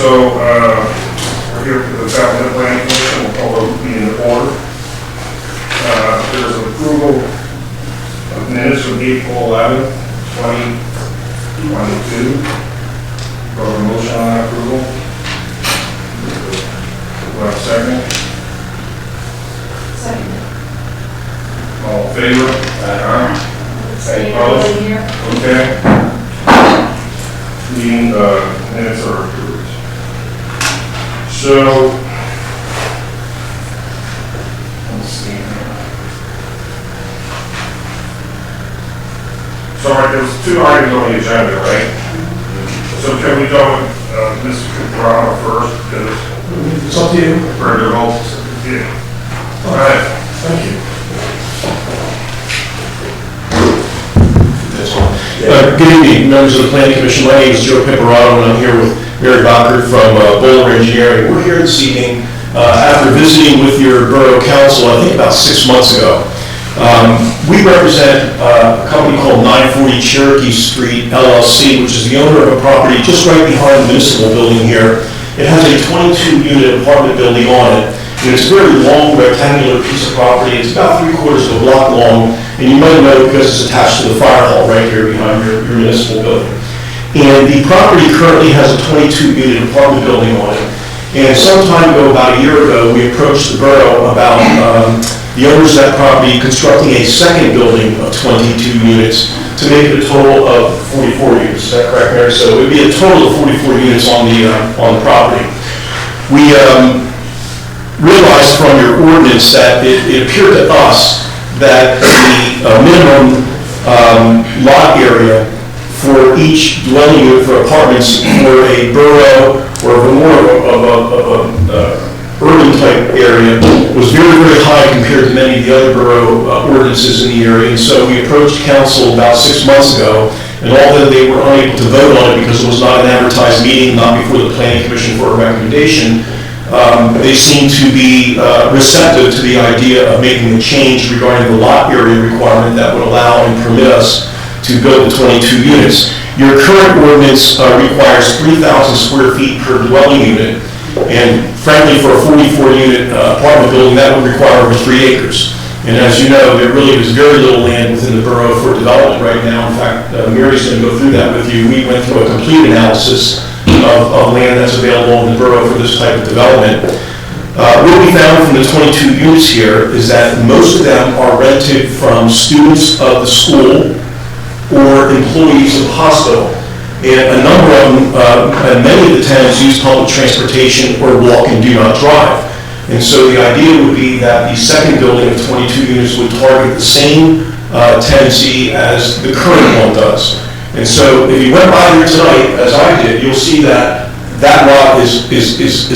So, we're here for the Southampton Planning Commission. We'll call the meeting to order. There's an approval of minutes from April 11th, 2022. Got a motion on that approval. Do I have a second? Second. All in favor? Aye. Any opposed? Okay. Meeting minutes are approved. So, let's see here. So, there's two items on the agenda, right? So can we go with Mr. Cabrera first? Because It's up to you. for the votes. Yeah. All right. Thank you. Good evening, members of the Planning Commission. My name is Joe Piparato, and I'm here with Mary Bockert from Bowler Engineering. We're here this evening after visiting with your borough council, I think about 6 months ago. We represent a company called 940 Cherokee Street LLC, which is the owner of a property just right behind the municipal building here. It has a 22-unit apartment building on it. And it's a very long rectangular piece of property. It's about 3/4 of a block long, and you might know because it's attached to the fire hall right here behind your municipal building. And the property currently has a 22-unit apartment building on it. And some time ago, about a year ago, we approached the borough about the owners of that property constructing a second building of 22 units to make it a total of 44 units. Is that correct, Mary? So it would be a total of 44 units on the property. We realized from your ordinance that it appeared to us that the minimum lot area for each dwelling unit for apartments for a borough or more of a urban type area was very, very high compared to many of the other borough ordinances in the area. And so we approached council about 6 months ago, and although they were unable to vote on it because it was not an advertised meeting, not before the Planning Commission for a recommendation, they seem to be receptive to the idea of making a change regarding the lot area requirement that would allow and permit us to build the 22 units. Your current ordinance requires 3,000 square feet per dwelling unit, and frankly, for a 44-unit apartment building, that would require over 3 acres. And as you know, there really is very little land within the borough for development right now. In fact, Mary's going to go through that with you. We went through a complete analysis of land that's available in the borough for this type of development. What we found from the 22 units here is that most of them are rented from students of the school or employees of the hospital. And a number of them, and many of the tenants use public transportation or walk and do not drive. And so the idea would be that the second building of 22 units would target the same tenancy as the current one does. And so if you went by here tonight, as I did, you'll see that that lot is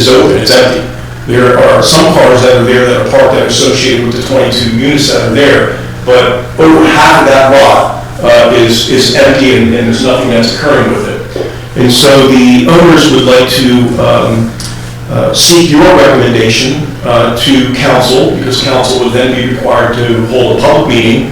open, it's empty. There are some cars that are there that are parked that are associated with the 22 units that are there, but over half of that lot is empty and there's nothing that's occurring with it. And so the owners would like to seek your recommendation to council, because council would then be required to hold a public meeting.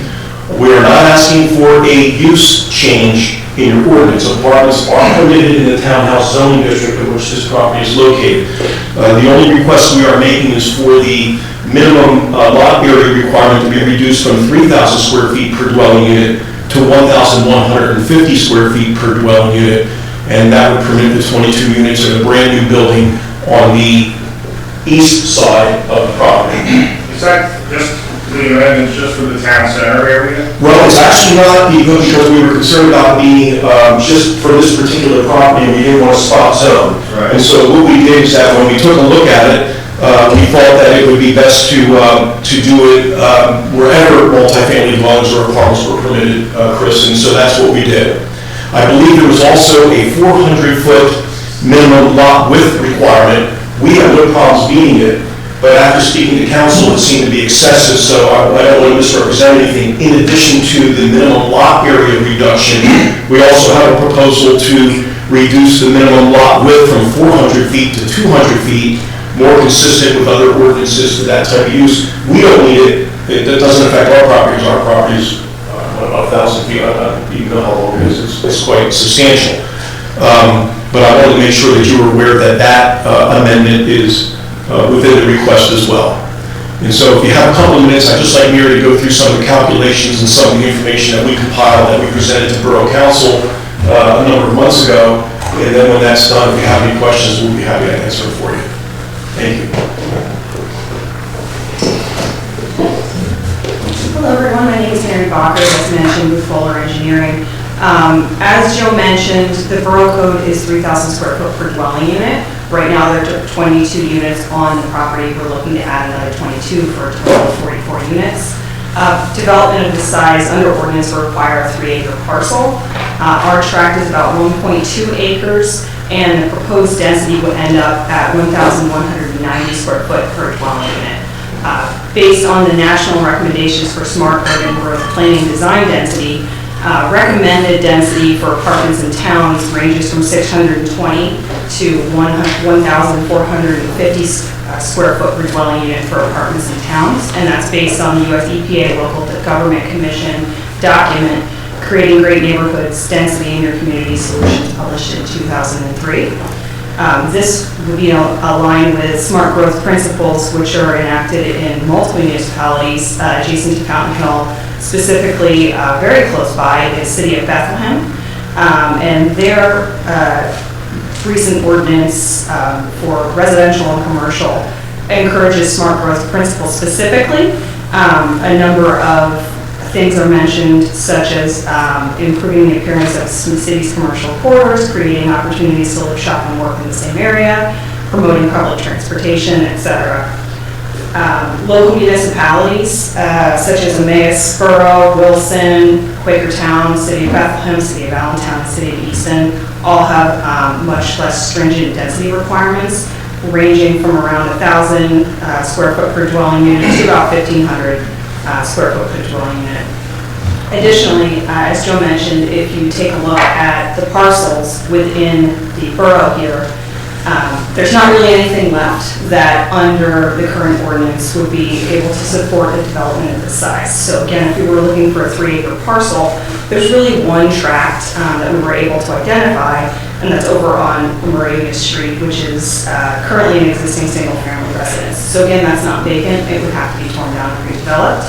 We are not asking for a use change in your ordinance. Apartments are permitted in the townhouse zoning district in which this property is located. The only request we are making is for the minimum lot area requirement to be reduced from 3,000 square feet per dwelling unit to 1,150 square feet per dwelling unit, and that would permit the 22 units in a brand new building on the east side of the property. Is that just the amendments just for the town center area? Well, it's actually not because we were concerned about being just for this particular property, and we didn't want a spot zone. Right. And so what we did is that when we took a look at it, we thought that it would be best to do it wherever multifamily dwellings or apartments were permitted, Chris, and so that's what we did. I believe there was also a 400-foot minimum lot width requirement. We have no problems meeting it, but after speaking to council, it seemed to be excessive, so I don't want to misrepresent anything. In addition to the minimum lot area reduction, we also have a proposal to reduce the minimum lot width from 400 feet to 200 feet, more consistent with other ordinances for that type of use. We don't need it. It doesn't affect our properties. Our properties, about 1,000 feet, I don't even know how long it is. It's quite substantial. But I wanted to make sure that you were aware that amendment is within the request as well. And so if you have a couple of minutes, I'd just like Mary to go through some of the calculations and some of the information that we compiled that we presented to Borough Council a number of months ago. And then when that's done, if you have any questions, we'll be happy to answer them for you. Thank you. Hello everyone, my name is Mary Bacher, as mentioned with Fuller Engineering. As Joe mentioned, the borough code is 3,000 square foot per dwelling unit. Right now there are 22 units on the property. We're looking to add another 22 for a total of 44 units. Development of this size under ordinance will require a 3-acre parcel. Our tract is about 1.2 acres and the proposed density would end up at 1,190 square foot per dwelling unit. Based on the national recommendations for smart urban growth planning design density, recommended density for apartments in towns ranges from 620 to 1,450 square foot per dwelling unit for apartments in towns, and that's based on the U.S. EPA Local Government Commission document, Creating Great Neighborhoods, Density in Your Community Solutions, published in 2003. This would be aligned with smart growth principles which are enacted in multiple municipalities adjacent to Fountain Hill, specifically very close by is City of Bethlehem, and their recent ordinance for residential and commercial encourages smart growth principles specifically. A number of things are mentioned, such as improving the appearance of some city's commercial corridors, creating opportunities to live, shop, and work in the same area, promoting public transportation, etc. Local municipalities, such as Emmaus Borough, Wilson, Quakertown, City of Bethlehem, City of Allentown, City of Easton, all have much less stringent density requirements, ranging from around 1,000 square foot per dwelling unit to about 1,500 square foot per dwelling unit. Additionally, as Joe mentioned, if you take a look at the parcels within the borough here, there's not really anything left that under the current ordinance would be able to support the development of this size. So again, if we were looking for a 3-acre parcel, there's really one tract that we were able to identify, and that's over on Moravia Street, which is currently an existing single-family residence. So again, that's not vacant. It would have to be torn down and redeveloped.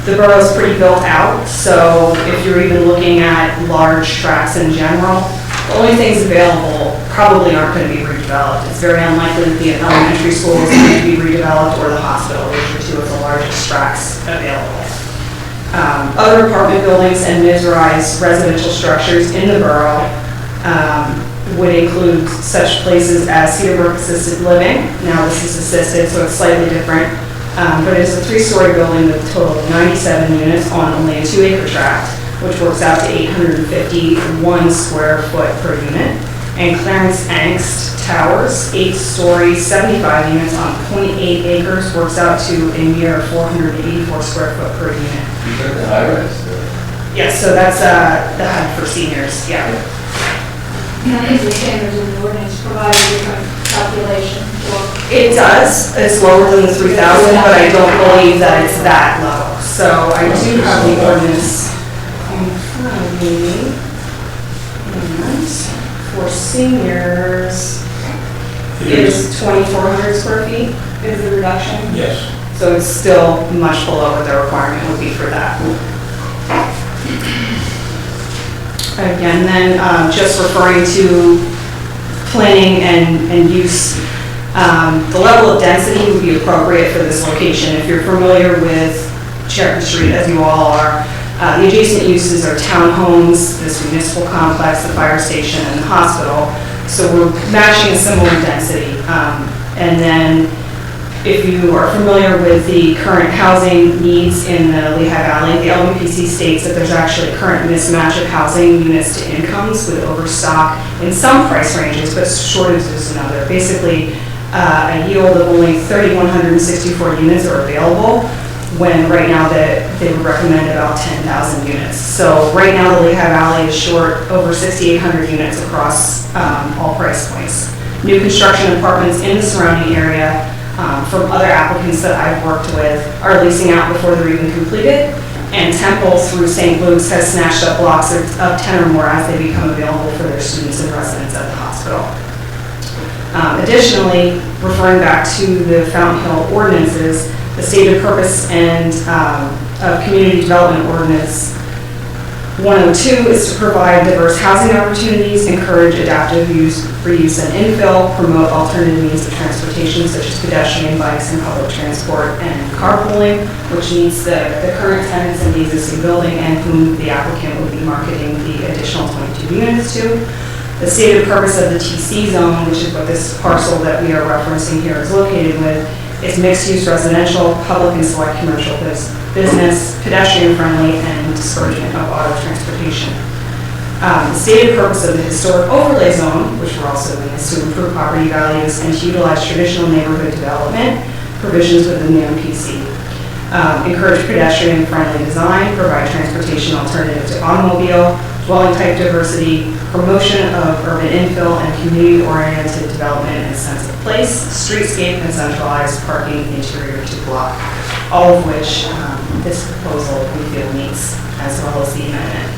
The borough is pretty built out, so if you're even looking at large tracts in general, the only things available probably aren't going to be redeveloped. It's very unlikely that the elementary school is going to be redeveloped, or the hospital, which are two of the largest tracts available. Other apartment buildings and mid-rise residential structures in the borough would include such places as Cedarbrook Assisted Living. Now this is assisted, so it's slightly different, but it's a 3-story building with a total of 97 units on only a 2-acre tract, which works out to 851 square foot per unit. And Clarence Angst Towers, 8-story, 75 units on 0.8 acres, works out to a mere 484 square foot per unit. The high-rise? Yes, so that's the HUD for seniors, yeah. Now, is the standards in the ordinance provide a different calculation for? It does. It's lower than the 3,000, but I don't believe that it's that low. So I do have the ordinance in front of me. And for seniors, is 2,400 square feet is the reduction. Yes. So it's still much below what the requirement would be for that. Again, then just referring to planning and use, the level of density would be appropriate for this location. If you're familiar with Cheriton Street, as you all are, the adjacent uses are townhomes, this municipal complex, the fire station, and the hospital. So we're matching a similar density. And then if you are familiar with the current housing needs in the Lehigh Valley, the LVPC states that there's actually a current mismatch of housing units to incomes with overstock in some price ranges, but shortages in other. Basically, a yield of only 3,164 units are available, when right now they would recommend about 10,000 units. So right now the Lehigh Valley is short over 6,800 units across all price points. New construction apartments in the surrounding area from other applicants that I've worked with are leasing out before they're even completed, and Temple through St. Luke's has snatched up blocks of 10 or more as they become available for their students and residents at the hospital. Additionally, referring back to the Fountain Hill ordinances, the stated purpose and of Community Development Ordinance 102 is to provide diverse housing opportunities, encourage adaptive reuse and infill, promote alternative means of transportation such as pedestrian, bikes, and public transport, and carpooling, which meets the current tenants in the existing building and whom the applicant will be marketing the additional 22 units to. The stated purpose of the TC zone, which is what this parcel that we are referencing here is located with, is mixed-use residential, public and select commercial business, pedestrian-friendly, and discouragement of auto transportation. The stated purpose of the historic overlay zone, which we're also in, is to improve property values and to utilize traditional neighborhood development provisions within the MPC. Encourage pedestrian-friendly design, provide transportation alternative to automobile, dwelling type diversity, promotion of urban infill and community-oriented development and sense of place, streetscape and centralized parking interior to block, all of which this proposal we feel meets, as well as the amendment.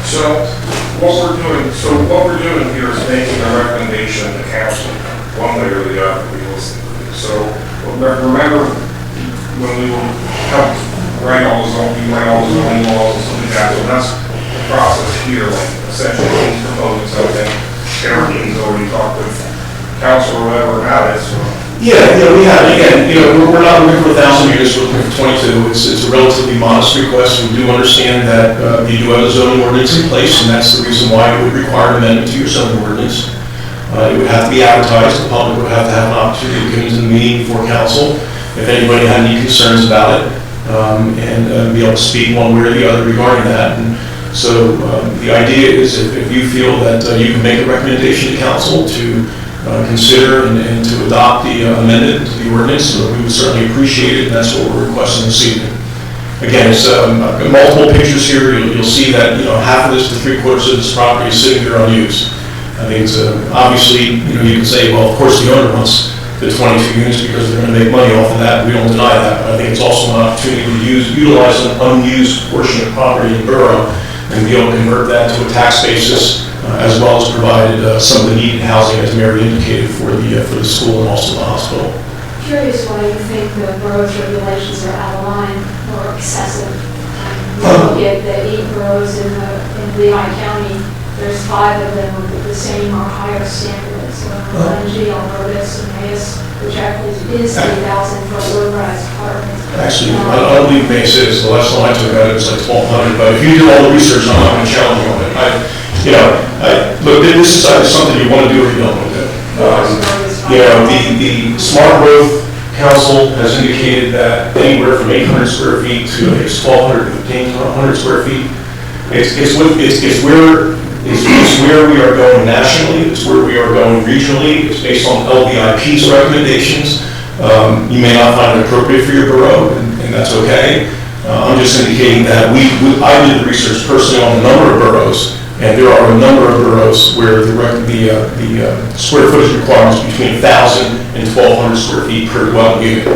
So what we're doing here is making a recommendation to council, one way or the other, we listen to this. So remember when we will help write all the zoning laws and stuff like that, so that's the process here, like essentially he's proposing something, Karen's already talked with council or whatever about it, so. Yeah, we have, again, we're not looking for 1,000 units, we're looking for 22. It's a relatively modest request. We do understand that you do have a zoning ordinance in place, and that's the reason why it would require an amendment to your zoning ordinance. It would have to be advertised, the public would have to have an opportunity to come into the meeting before council if anybody had any concerns about it, and be able to speak one way or the other regarding that. And so the idea is if you feel that you can make a recommendation to council to consider and to adopt the amendment to the ordinance, we would certainly appreciate it, and that's what we're requesting this evening. Again, it's multiple pictures here. You'll see that half of this to 3/4 of this property is sitting there unused. I think it's obviously you can say, well, of course the owner wants the 22 units because they're going to make money off of that. We don't deny that, but I think it's also an opportunity to utilize an unused portion of property in the borough and be able to convert that to a tax basis, as well as provided some of the needed housing, as Mary indicated, for the school and also the hospital. Curious why you think the borough's regulations are out of line or excessive. You look at the 8 boroughs in Lehigh County, there's 5 of them with the same or higher standards. Energy, Albertus, and Mayes, which actually is 3,000 for low-rise apartments. Actually, I don't believe Mayes is. The last time I took it was like 1,200, but if you do all the research, I'm not going to challenge you on it. Look, this is something you want to do or you don't want to do. The Smart Growth Council has indicated that anywhere from 800 square feet to 1,200 to 1,500 square feet. It's where we are going nationally. It's where we are going regionally. It's based on LVIP's recommendations. You may not find it appropriate for your borough, and that's okay. I'm just indicating that I did the research personally on a number of boroughs, and there are a number of boroughs where the square footage requirements between 1,000 and 1,200 square feet per dwelling unit.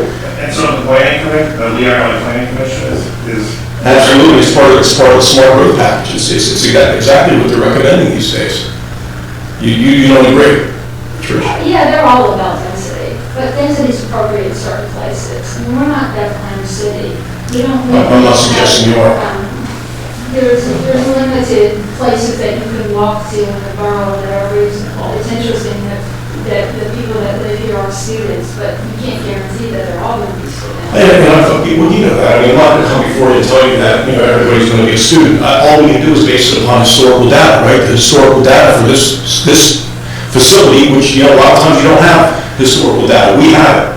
And so the planning commission, the Lehigh County Planning Commission is absolutely, it's part of the Smart Growth package. It's exactly what they're recommending these days. You don't agree, Trish? Yeah, they're all about density, but density is appropriate in certain places. And we're not that kind of city. We don't. I'm not suggesting you are. There's limited places that you can walk to in the borough that are reasonable. It's interesting that the people that live here are students, but you can't guarantee that they're all going to be students. Well, you know that. I mean, I'm not going to come before you and tell you that everybody's going to be a student. All we can do is base it upon historical data, right? The historical data for this facility, which a lot of times you don't have historical data. We have it,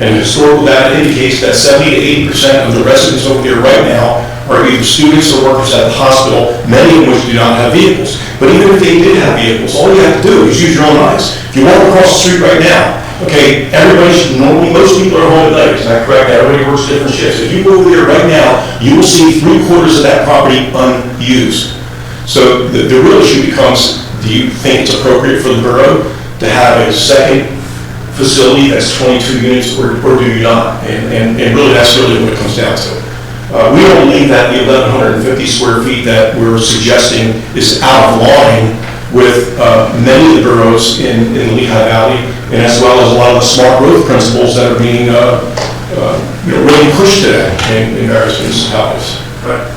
and historical data indicates that 70 to 80% of the residents over there right now are either students or workers at the hospital, many of which do not have vehicles. But even if they did have vehicles, all you have to do is use your own eyes. If you walk across the street right now, okay, most people are home at night, is that correct? Everybody works different shifts. If you go over there right now, you will see 3/4 of that property unused. So the real issue becomes, do you think it's appropriate for the borough to have a second facility that's 22 units, or do you not? And really, that's really what it comes down to. We don't believe that the 1,150 square feet that we're suggesting is out of line with many of the boroughs in the Lehigh Valley, and as well as a lot of the smart growth principles that are being really pushed today in various municipalities. But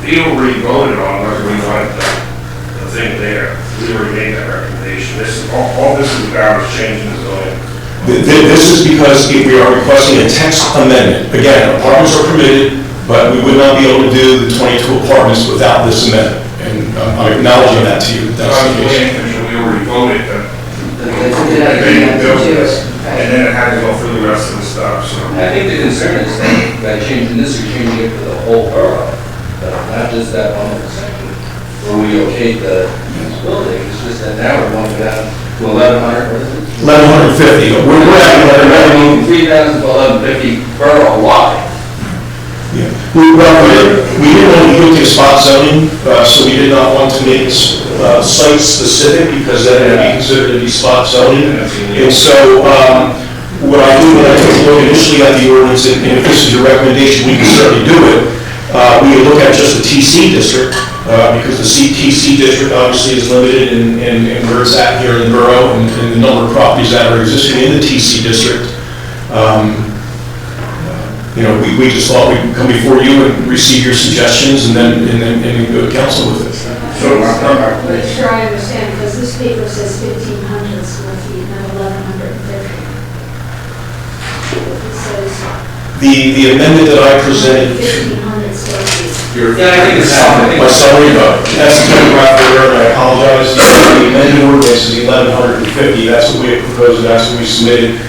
we already voted on whether we wanted the thing there. We already made that recommendation. All this is about is changing the zoning. This is because we are requesting a text amendment. Again, apartments are permitted, but we would not be able to do the 22 apartments without this amendment. And I'm acknowledging that to you. That's On the the case. planning commission, we already voted that That's a good they idea to built do this, it. and then it had to go through the rest of the stuff, so. I think the concern is that by changing this, you're changing it for the whole borough, not just that one little section where we okayed the building. It's just that now we're going down to 1,100, what is it? 1,150. We're at 1,150. 3,000 to 1,150 borough wide. Yeah. We didn't want to go to spot zoning, so we did not want to make it site specific because then it would be considered to be spot zoning. And so what I do when I took a look initially at the ordinance, and if this is your recommendation, we can certainly do it. We would look at just the TC district because the TC district obviously is limited in where it's at here in the borough and the number of properties that are existing in the TC district. We just thought we'd come before you and receive your suggestions and then go to council with it. So I'm Make sure I understand, because this paper says 1,500 square feet, not 1,150. It says The amendment that I presented, 1,500 square feet. Yeah, I think it's happening. my summary, that's the typographic error, and I apologize. The amended ordinance is 1,150, that's what we had proposed, and that's what we submitted.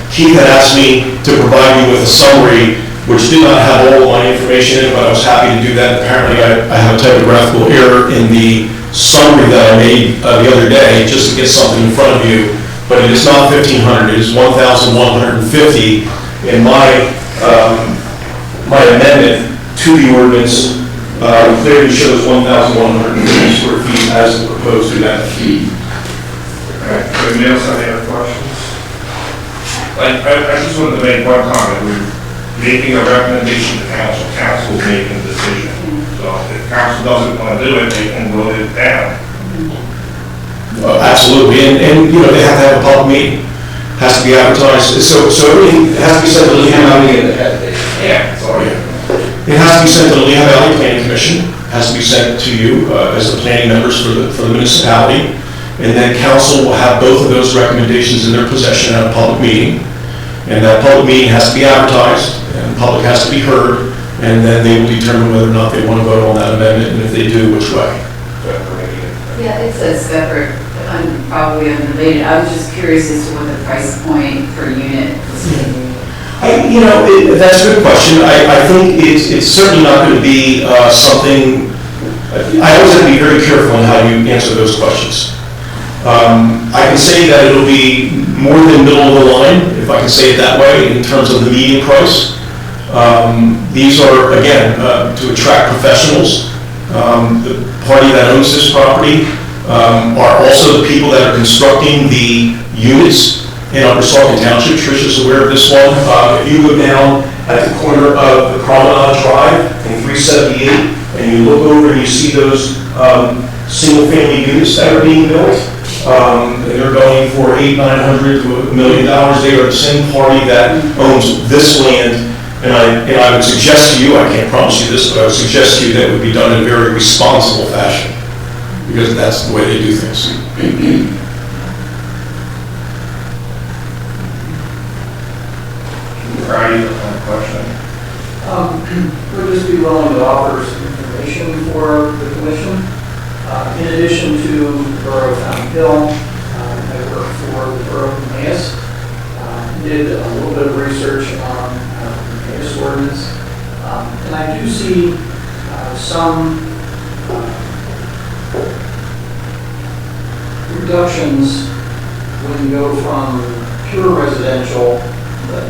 Keith had asked me to provide you with a summary, which did not have all of my information in it, but I was happy to do that. Apparently, I have a typographical error in the summary that I made the other day, just to get something in front of you. But it is not 1,500, it is 1,150, and my amendment to the ordinance clearly shows 1,150 square feet as the proposed amendment. Anybody else have any other questions? I just wanted to make one comment. We're making a recommendation to council. Council is making a decision. So if council doesn't want to do it, they can vote it down. Absolutely, and they have to have a public meeting, has to be advertised, so everything has to be sent to the Lehigh Valley. Yeah. So, It has to be sent to the Lehigh Valley Planning Commission, has to be sent to you as the planning members for the municipality, and then council will have both of those recommendations in their possession at a public meeting, and that public meeting has to be advertised, and the public has to be heard, and then they will determine whether or not they want to vote on that amendment, and if they do, which way. Yeah, it's a separate, probably unrelated. I was just curious as to what the price point per unit was going to be. That's a good question. I think it's certainly not going to be something, I always have to be very careful on how you answer those questions. I can say that it'll be more than middle of the line, if I can say it that way, in terms of the median price. These are, again, to attract professionals. The party that owns this property are also the people that are constructing the units in Upper Saucon Township. Tricia's aware of this one. If you go down at the corner of the Promenade Drive and 378, and you look over and you see those single-family units that are being built, they're going for $800,000 to $1 million. They are the same party that owns this land, and I would suggest to you, I can't promise you this, but I would suggest to you that it would be done in a very responsible fashion, because that's the way they do things. Friday, question? Would this be willing to offer some information for the commission? In addition to the Borough of Fountain Hill, I work for the Borough of Emmaus. Did a little bit of research on the Emmaus ordinance. And I do see some reductions when you go from pure residential,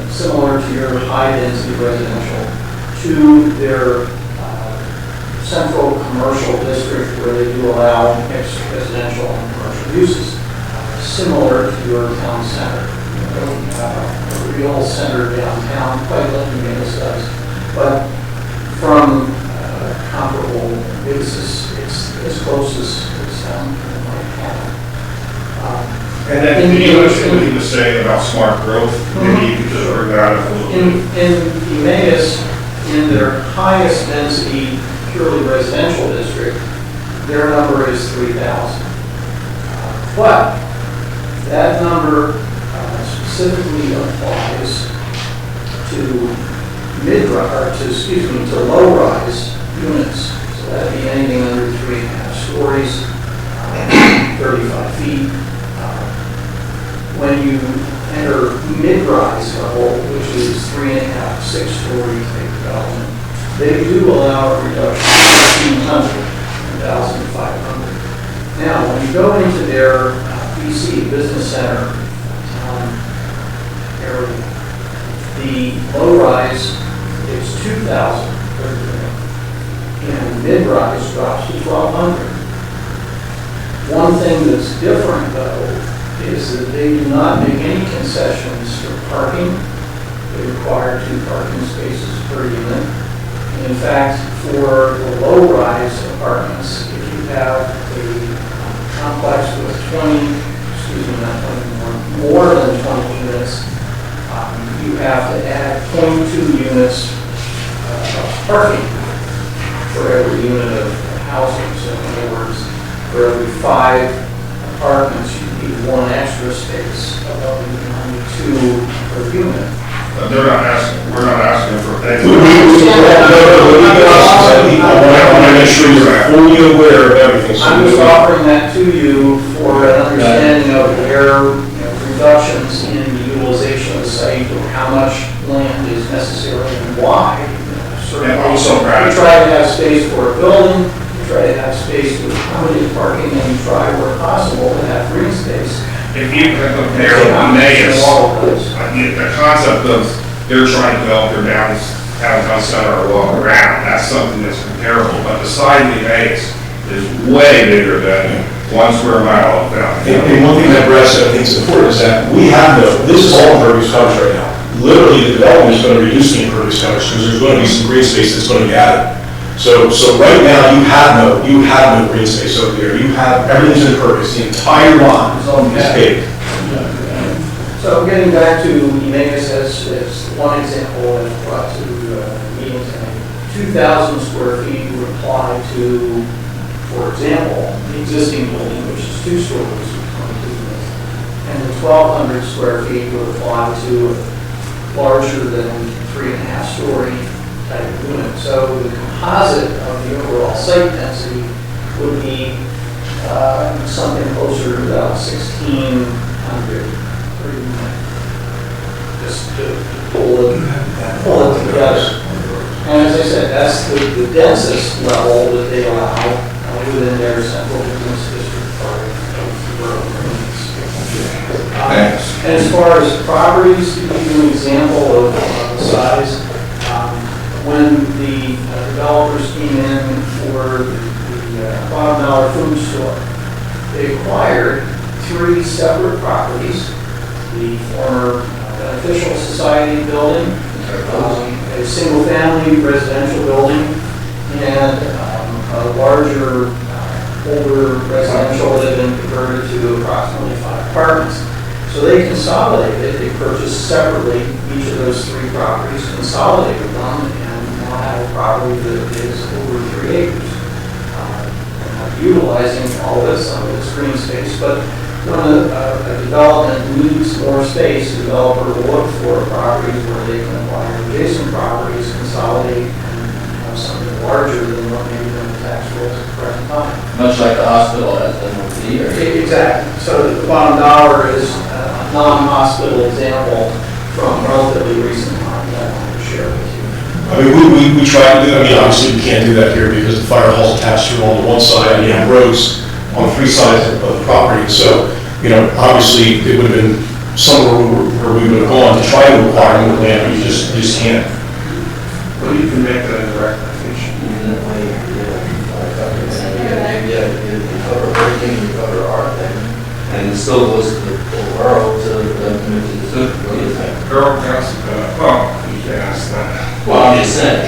similar to your high-density residential, to their central commercial district where they do allow mixed residential and commercial uses, similar to your town center. A real center downtown, quite like Emmaus does. But from comparable basis, it's as close as might have. And then, can you understand what he was saying about smart growth? Maybe you could just bring that up a little bit. In Emmaus, in their highest density purely residential district, their number is 3,000. But that number specifically applies to to low-rise units. So that'd be anything under 3.5 stories, 35 feet. When you enter mid-rise level, which is 3.5, 6-story type development, they do allow a reduction of 1,500. Now, when you go into their BC Business Center area, the low-rise is 2,000 per unit, and mid-rise drops to 1,200. One thing that's different, though, is that they do not make any concessions for parking. They require 2 parking spaces per unit. In fact, for the low-rise apartments, if you have a complex with more than 20 units, you have to add 0.2 units of parking for every unit of housing. So in other words, for every 5 apartments, you need 1 extra space, although you can only 2 per unit. We're not asking for I want to make sure you're fully aware of everything. So I'm just offering that to you for an understanding of where reductions in the utilization of the site, or how much land is necessary and why. Certainly, And also, we try to have space for a building, we try to have space to accommodate parking, and we try where possible to have green space. If you can compare Emmaus, the concept of they're trying to develop their downtown center along around, that's something that's comparable. But the side of the Emmaus is way bigger than 1 square mile of downtown. And one thing that Brad said I think is important is that we have this is all impervious coverage right now. Literally, the development is going to reduce the impervious coverage because there's going to be some green space that's going to be added. So right now, you have no green space over there. You have, everything's impervious. The entire lot is paved. So getting back to Emmaus as one example that was brought to meeting tonight, 2,000 square feet would apply to, for example, the existing building, which is 2 stories with 22 units, and the 1,200 square feet would apply to larger than 3.5 story type of unit. So the composite of the overall site density would be something closer to about 1,600 per unit, just to pull it together. And as I said, that's the densest level that they allow within their central business district part of the borough. And as far as properties, to give you an example of the size, when the developers came in for the Bottom Dollar Food Store, they acquired 3 separate properties: the former Beneficial Society building, a single-family residential building, and a larger, older residential that had been converted to approximately 5 apartments. So they consolidated, they purchased separately each of those 3 properties, consolidated them, and now have a property that is over 3 acres. Utilizing all this, some of this green space, but when a development needs more space, the developer will look for properties where they can acquire adjacent properties, consolidate, and have something larger than what maybe the tax rules at the present time. Much like the hospital has done over the years. Exactly. So the Bottom Dollar is a non-hospital example from relatively recent time that I want to share with you. I mean, we try to do, obviously we can't do that here because the fire hall's attached to it on the one side and you have roads on 3 sides of the property. So, obviously it would have been somewhere where we would have gone to try to acquire more land, but you just can't. Well, you can make that a recommendation. You cover everything, you cover everything, and it still goes to the borough to the city. What do you think? Borough Council, you can ask that. Well, I'm just saying.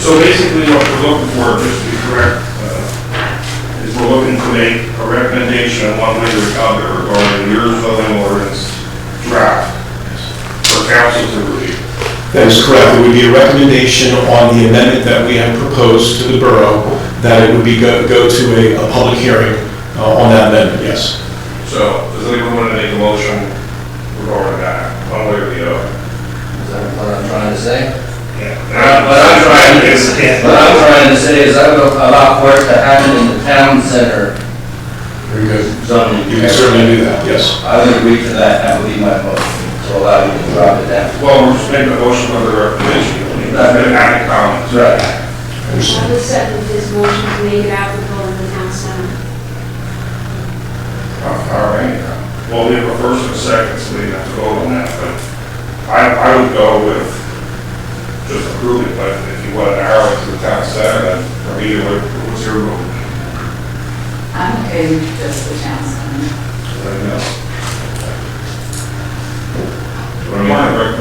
So basically what we're looking for, just to be correct, is we're looking to make a recommendation in one way or another regarding your zoning ordinance draft for council to review. That is correct. It would be a recommendation on the amendment that we have proposed to the borough, that it would be go to a public hearing on that amendment, yes. So does anyone want to make a motion regarding that, one way or the other? Is that what I'm trying to say? Yeah. What I'm trying to say is I would allow for it to happen in the town center Very good. zoning. You can certainly do that, yes. I would agree to that, that would be my motion, to allow you to drop it down. Well, we're just making a motion under the recommendation. That's been added comments. Right. I would second this motion to make it applicable in the town center. All right. Well, we have a first and a second, so we have to vote on that, but I would go with just approving, but if you want to narrow it to the town center, then for me, what's your vote? I'm okay with just the town center. Anything else?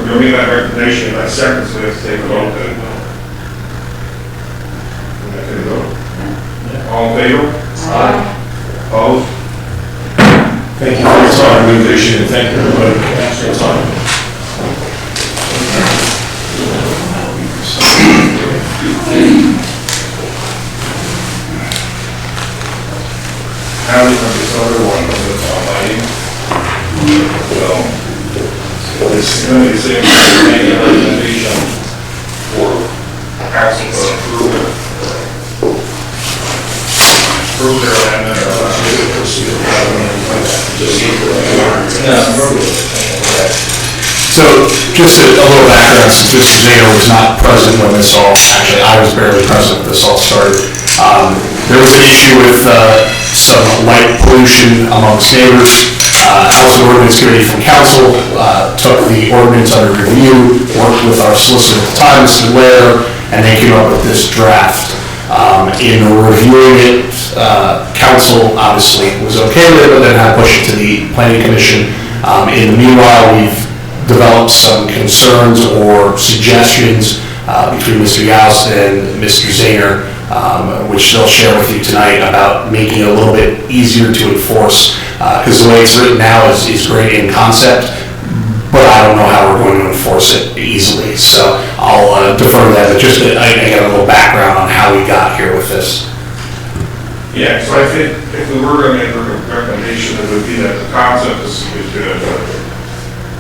You'll need that recommendation, that second, so we have to take a vote then. Okay, vote. All in favor? Opposed? Thank you for your time. We appreciate it. Thank you, everybody, for your time. Now we have this other one, that's on lighting. Well, it's going to be the same, making a recommendation for council to approve it. Approve their amendment or So, just a little background, since Mr. Zager was not present when this all, actually, I was barely present when this all started. There was an issue with some light pollution amongst neighbors. Housing Ordinance Committee from Council took the ordinance under review, worked with our solicitor at the time, Mr. Lair, and they came up with this draft. In reviewing it, Council obviously was okay with it, but then had to push it to the Planning Commission. In the meanwhile, we've developed some concerns or suggestions between Mr. Youst and Mr. Zaner, which they'll share with you tonight about making it a little bit easier to enforce, because the way it's written now is great in concept, but I don't know how we're going to enforce it easily. So I'll defer to that, but just I get a little background on how we got here with this. Yeah, so I think if we were going to make a recommendation, it would be that the concept is good, but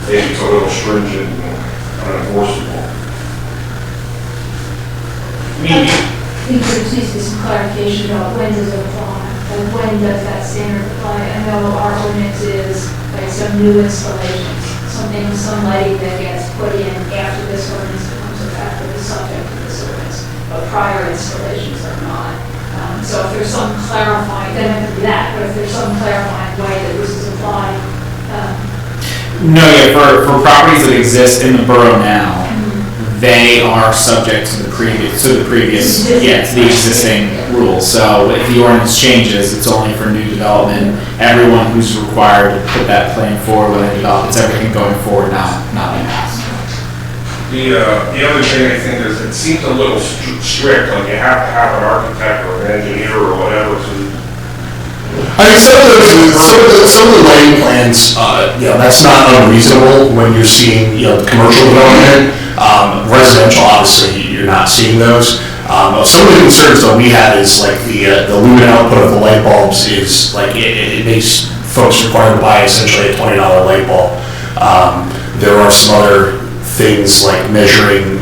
maybe it's a little stringent and unenforceable. I think there needs to be some clarification about when does it apply, and when does that standard apply. I know our ordinance is like some new installations, some lighting that gets put in after this ordinance becomes effective is subject to this ordinance, but prior installations are not. So if there's some clarifying, then it could be that, but if there's some clarifying way that this is applied. No, yeah, for properties that exist in the borough now, they are subject to the previous, to the existing rules. So if the ordinance changes, it's only for new development. Everyone who's required to put that plan forward when they develop, it's everything going forward, not in the past. The other thing I think is it seems a little strict, like you have to have an architect or an engineer or whatever to. I mean, some of the lighting plans, that's not unreasonable when you're seeing, commercial development. Residential, obviously, you're not seeing those. Some of the concerns that we had is like the lumen output of the light bulbs is like, it makes folks required to buy essentially a $20 light bulb. There are some other things like measuring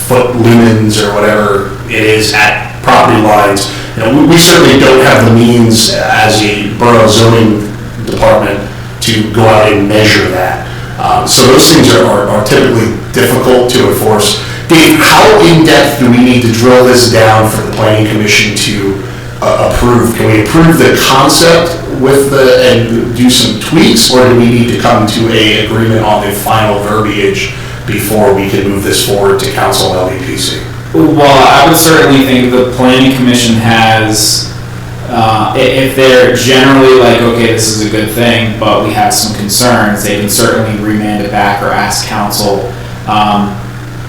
foot lumens or whatever it is at property lines. We certainly don't have the means as a borough zoning department to go out and measure that. So those things are typically difficult to enforce. Dave, how in-depth do we need to drill this down for the Planning Commission to approve? Can we approve the concept and do some tweaks, or do we need to come to an agreement on the final verbiage before we can move this forward to Council and LVPC? Well, I would certainly think the Planning Commission has, if they're generally like, okay, this is a good thing, but we have some concerns, they can certainly remand it back or ask council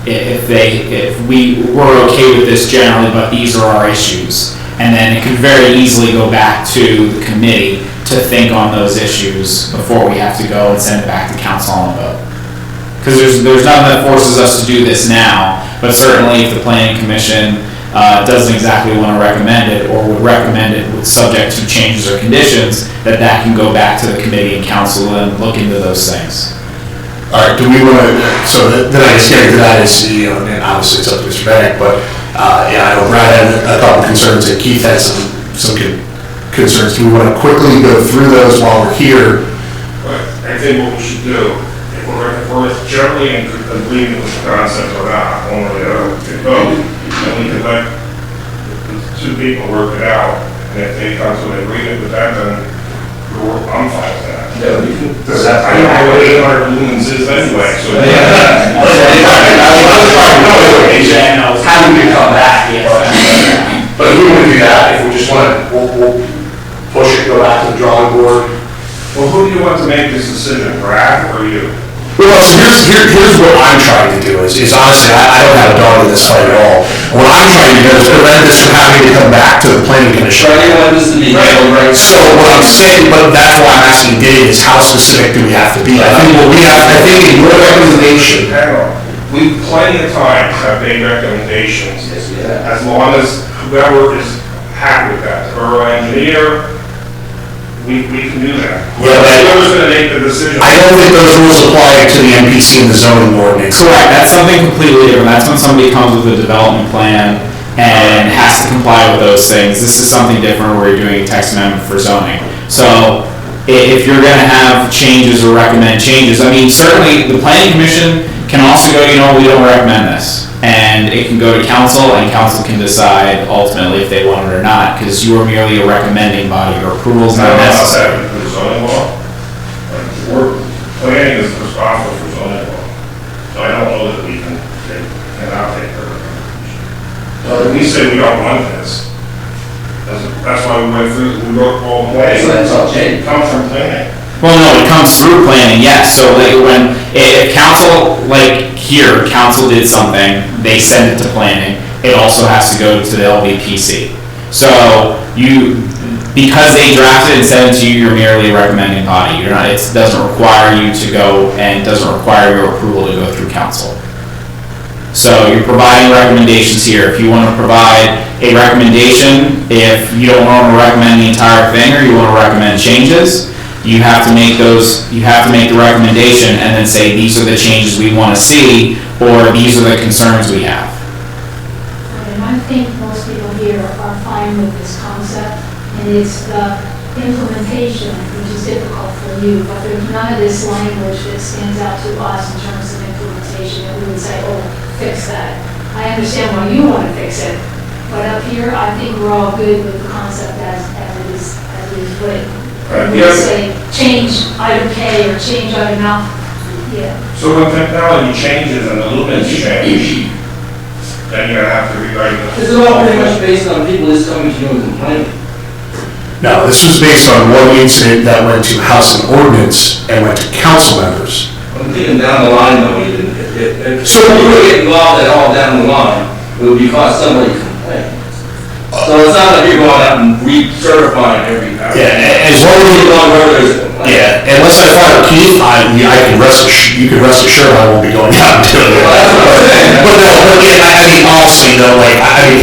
if we were okay with this generally, but these are our issues. And then it could very easily go back to the committee to think on those issues before we have to go and send it back to council on a vote. Because there's nothing that forces us to do this now, but certainly if the planning commission doesn't exactly want to recommend it, or would recommend it with subject to changes or conditions, that can go back to the committee and council and look into those things. All right, do we want to, so then I guess getting to that is, and obviously it's up to Mr. Bennett, but, I know Brad had a couple concerns and Keith had some concerns. Do we want to quickly go through those while we're here? But I think what we should do, if we're generally in agreement with the concept or not, one or the other, we can vote, and we can let the two people work it out, and if they come to an agreement with that, then I'm fine with that. Yeah, we can. I don't know what 800 lumens is anyway, so. Having to come back, yes. But if we want to do that, if we just want to, we'll push it, go back to the drawing board. Well, who do you want to make this decision, Brad or you? Well, so here's what I'm trying to do is honestly, I don't have a dog in this fight at all. What I'm trying to do is prevent this from having to come back to the planning commission. Right, you want this to be handled right. So what I'm saying, but that's why I'm asking Dave, is how specific do we have to be? I think in your recommendation. Hang on. We've plenty of time to have made recommendations, Yes, we have. as long as whoever is happy with that, the borough engineer, we can do that. Yeah, but- Whoever's gonna make the decision. I don't think those rules apply to the MPC and the zoning ordinance. Correct, that's something completely different. That's when somebody comes with a development plan and has to comply with those things. This is something different where you're doing a text amendment for zoning. So if you're gonna have changes or recommend changes, I mean, certainly the planning commission can also go, we don't recommend this. And it can go to council, and council can decide ultimately if they want it or not, because you are merely a recommending body. Your approval is I not don't know about necessary. that for the zoning law. Planning is responsible for zoning law. So I don't know that we cannot take their recommendation. But we say we don't want this. That's why we went through, we wrote all the way. So that's all changed. It comes from planning. Well, no, it comes through planning, yes. So like if council, like here, council did something, they send it to planning, it also has to go to the LVPC. So because they drafted and sent it to you, you're merely a recommending body. You're not, it doesn't require you to go, and doesn't require your approval to go through council. So you're providing recommendations here. If you want to provide a recommendation, if you don't want to recommend the entire thing, or you want to recommend changes, you have to make the recommendation and then say, these are the changes we want to see, or these are the concerns we have. And I think most people here are fine with this concept, and it's the implementation which is difficult for you, but there's none of this language that stands out to us in terms of implementation that we would say, oh, fix that. I understand why you want to fix it, but up here, I think we're all good with the concept as it is written. We Yeah. say, change item K or change item L, yeah. So when technology changes and the lumens change, then you're gonna have to rewrite it. This is all pretty much based on people just coming to you and complaining. No, this was based on one incident that went to House and Ordinance and went to council members. I'm thinking down the line though, if So- you were getting involved at all down the line, it would be because somebody complained. So it's not like you're going out and recertifying every. Yeah, as long as You're going where there's a complaint. Yeah, unless I fire Keith, you can rest assured I won't be going out and doing it. But no, I mean, honestly though,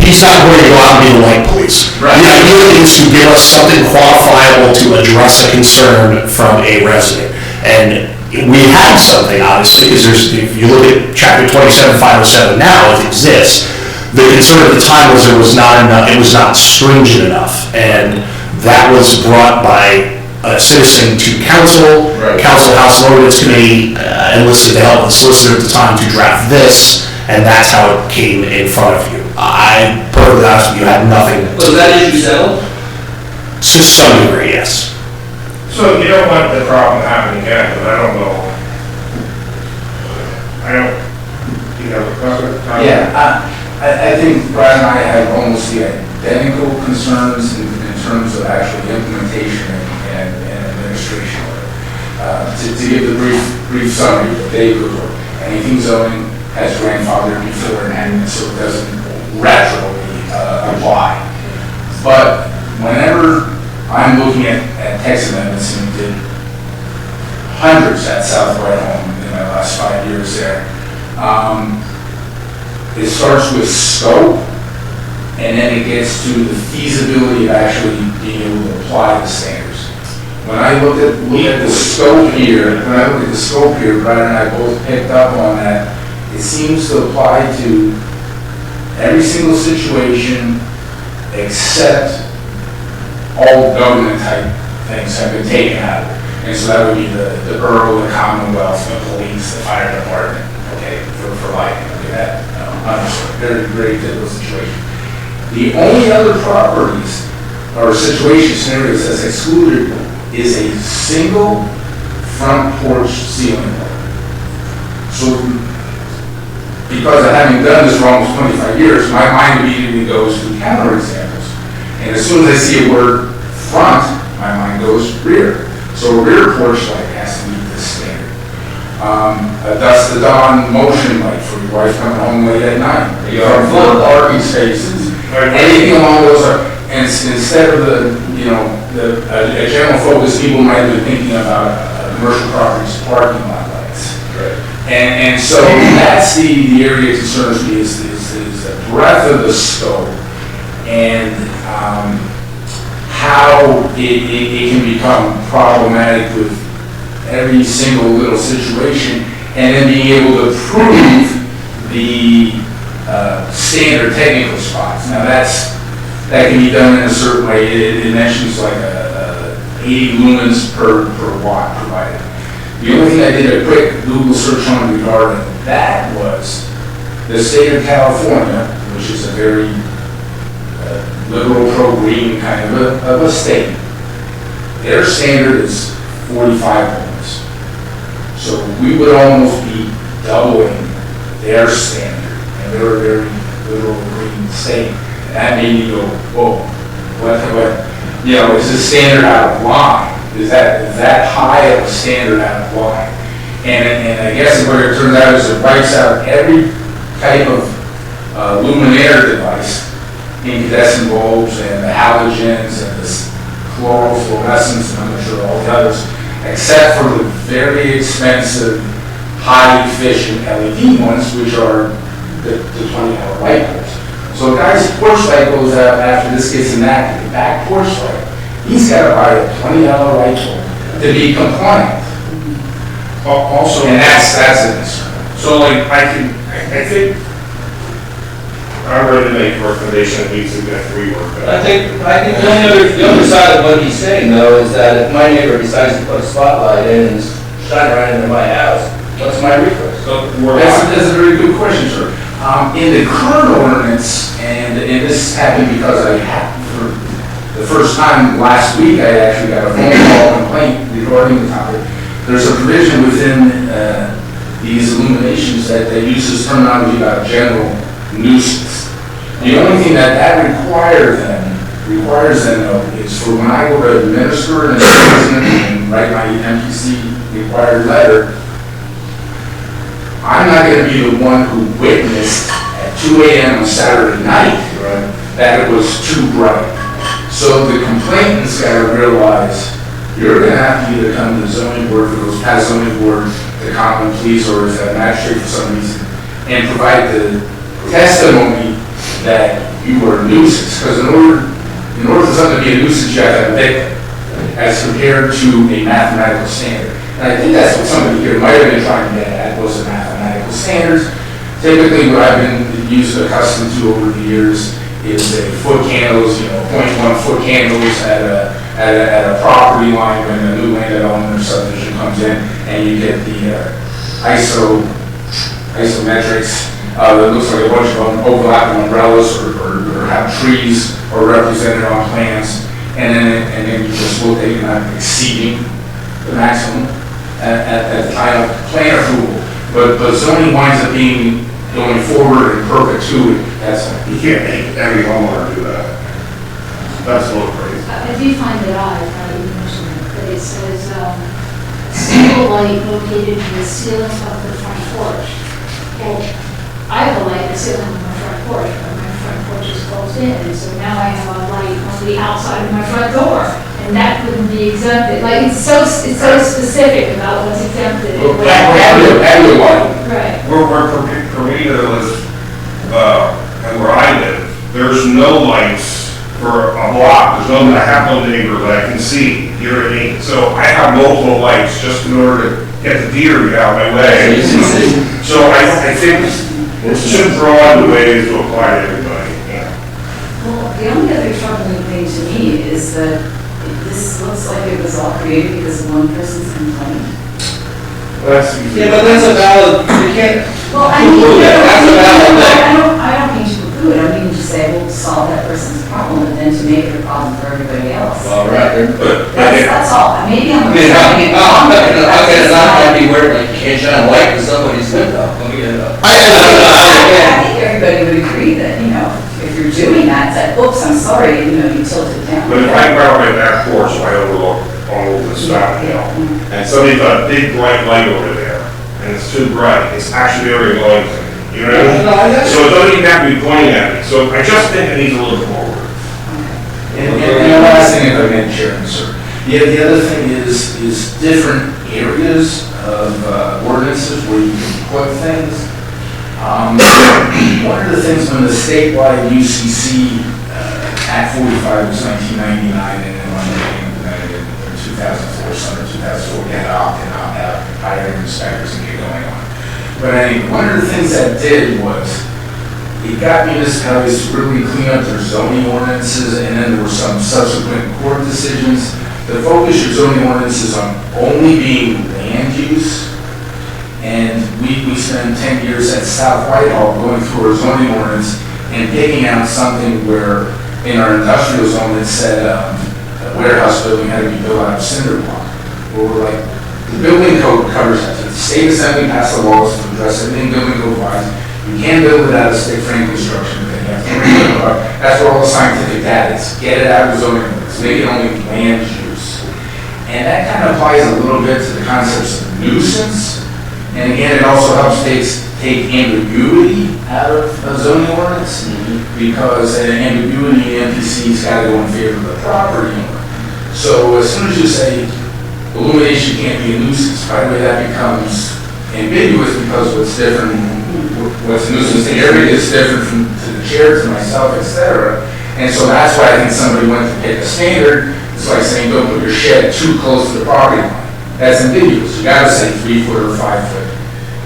he's not going to go out and be the light police. Right. The idea is to give us something quantifiable to address a concern from a resident. And we have something, obviously, because if you look at chapter 27-507 now, it exists. The concern at the time was it was not enough, it was not stringent enough. And that was brought by a citizen to council. Right. Council House and Ordinance Committee enlisted the help of the solicitor at the time to draft this, and that's how it came in front of you. I, perfectly honest with you, had nothing Was that issue settled? to some degree, yes. So you don't want the problem to happen again, but I don't know. You have a question? Yeah, I think Brad and I have almost the identical concerns in terms of actual implementation and administration. To give the brief summary, Dave, anything zoning, has grandfathered before and so it doesn't retroactively apply. But whenever I'm looking at text amendments, and we did hundreds at South Whitehall in my last 5 years there, it starts with scope, and then it gets to the feasibility of actually being able to apply the standards. When I look at the scope here, Brad and I both picked up on that. It seems to apply to every single situation except all government type things have been taken out of it. And so that would be the borough, the commonwealth, the police, the fire department, okay, for lighting, okay, that, understood, very, very difficult situation. The only other properties or scenarios that's excluded is a single front porch ceiling. So, because of having done this for almost 25 years, my mind immediately goes to counter examples. And as soon as I see a word front, my mind goes rear. So a rear porch light has to meet this standard. A dusk to dawn motion light for your wife coming home late at night. Full parking spaces. Anything along those lines. And instead of a general focus, people might have been thinking about commercial properties, parking lot lights. Right. And so that's the area that concerns me is the breadth of the scope and how it can become problematic with every single little situation, and then being able to prove the standard technical spots. Now that can be done in a certain way. It mentions like 80 lumens per watt provided. The only thing I did a quick Google search on regarding that was the state of California, which is a very liberal, pro-green kind of a state. Their standard is 45 lumens. So we would almost be doubling their standard, and they're a very liberal, green state. And that made me go, whoa, what, is this standard out of line? Is that high of a standard out of line? And I guess what it turns out is it wipes out every type of luminaire device, incandescent bulbs and the halogens and this chlorofluorescence and I'm not sure all the others, except for the very expensive, highly efficient LED ones, which are the 20-hour light bulbs. So a guy's porch light goes out after this gets enacted, the back porch light. He's got to buy a $20 light bulb to be compliant. Also, and that's a concern. So like I think I'm ready to make a recommendation that needs to get reworked. I think the other side of what he's saying though is that if my neighbor decides to put a spotlight in and shine right into my house, what's my recourse? That's a very good question, sir. In the current ordinance, and this happened because for the first time last week, I actually got a phone call complaint regarding the topic. There's a provision within these illuminations that uses terminology about general nuisance. The only thing that requires them though is for when I go to administer an assessment and write my MPC required letter, I'm not going to be the one who witnessed at 2 a.m. on Saturday night that it was too bright. So the complainant's got to realize you're going to have to either come to the zoning board, if it goes past zoning board, the common pleas, or is that magistrate for some reason, and provide the testimony that you were a nuisance. Because in order for something to be a nuisance, you have to have a victim, as compared to a mathematical standard. And I think that's what somebody here might have been trying to get at, was the mathematical standards. Typically, what I've been accustomed to over the years is a foot candles, 0.1 foot candles at a property line when a new land development or subdivision comes in, and you get the isometrics that looks like a bunch of overlapping umbrellas or have trees or represented on plans, and then you just look at it not exceeding the maximum at the time of plan approval. But zoning winds up going forward in perpetuity. You can't make every homeowner do that. That's a little crazy. I do find it odd, how you mentioned it, that it says, single light located in the ceiling of the front porch. Well, I sit on my front porch, but my front porch is closed in, and so now I have a light on the outside of my front door, and that wouldn't be exempted. Like, it's so specific about what's exempted. and what's not. Patio lighting. Right. For me to live, and where I live, there's no lights for a block, I have no neighbor that I can see, you know what I mean? So I have multiple lights just in order to get the deer out of my way. So I think it should broaden the ways to apply to everybody, yeah. Well, the only other troubling thing to me is that this looks like it was all created because of one person's complaint. Yeah, but that's a valid, you can't, Well, I mean, That's a valid thing. I don't mean to poo-poo it, I mean to say, we'll solve that person's problem and then to make it a problem for everybody else. well, right. That's all, maybe I'm I mean, how understanding it how wrong, but can that's it just not not. be where, like, you can't shine a light in somebody's window? I mean, I think everybody would agree that, you know, if you're doing that, it's like, oops, I'm sorry, you know, you tilted down. But if I go out my back porch, I overlook all over the stop hill, and somebody's got a big bright light over there, and it's too bright, it's actually very annoying to me, you know what I mean? So it doesn't even have to be pointing at me, so I just think it needs a little forward. And the last thing, if I may, Chairman, sir, the other thing is different areas of ordinances where you can put things. One of the things when the statewide UCC Act 45 was 1999, and then when they implemented it in 2004, summer 2004, we had opt-in, opt-out, hiring inspectors and get going on. But anyway, one of the things that did was it got municipalities to really clean up their zoning ordinances, and then there were some subsequent court decisions that focus your zoning ordinances on only being land use. And we spent 10 years at South Whitehall going through our zoning ordinance and picking out something where in our industrial zone it said a warehouse building had to be built out of cinder block. Where we're like, the building code covers that. The state assembly passed the laws to address everything building code wise. You can't build it out of stick frame construction. That's where all the scientific data is. Get it out of the zoning ordinance. Make it only land use. And that kind of applies a little bit to the concepts of nuisance. And again, it also helps take ambiguity out of a zoning ordinance, because an ambiguity in NPC's got to go in favor of the property owner. So as soon as you say illumination can't be a nuisance, by the way, that becomes ambiguous, because what's different, what's a nuisance to area is different from to the chair, to myself, etc. And so that's why I think somebody went to pick a standard. It's like saying don't put your shed too close to the property line. That's ambiguous. You gotta say 3 foot or 5 foot,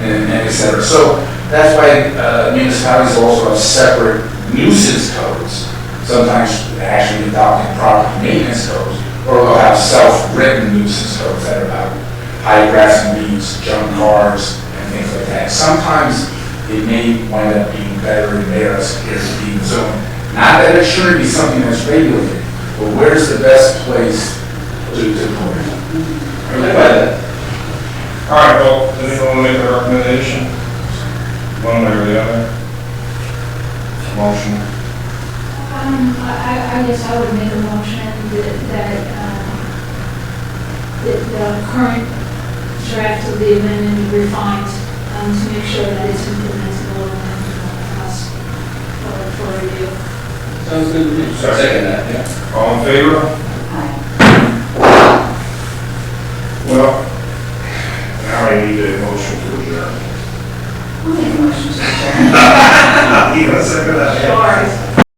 and et cetera. So that's why municipalities also have separate nuisance codes. Sometimes actually adopting property maintenance codes, or they'll have self-written nuisance codes that are about high grass and weeds, junk cars, and things like that. Sometimes it may wind up being better in there as compared to being zoned. Not that it shouldn't be something that's regulated, but where's the best place to put it? All right, well, does anyone want to make a recommendation? One way or the other? Motion? I guess I would make a motion that the current draft of the amendment be refined to make sure that it's implementable and for review. sounds good to me. Second that, yeah. All in favor? Well, now I need a motion to adjourn. I'll make a motion to adjourn. You gonna second that? Sure.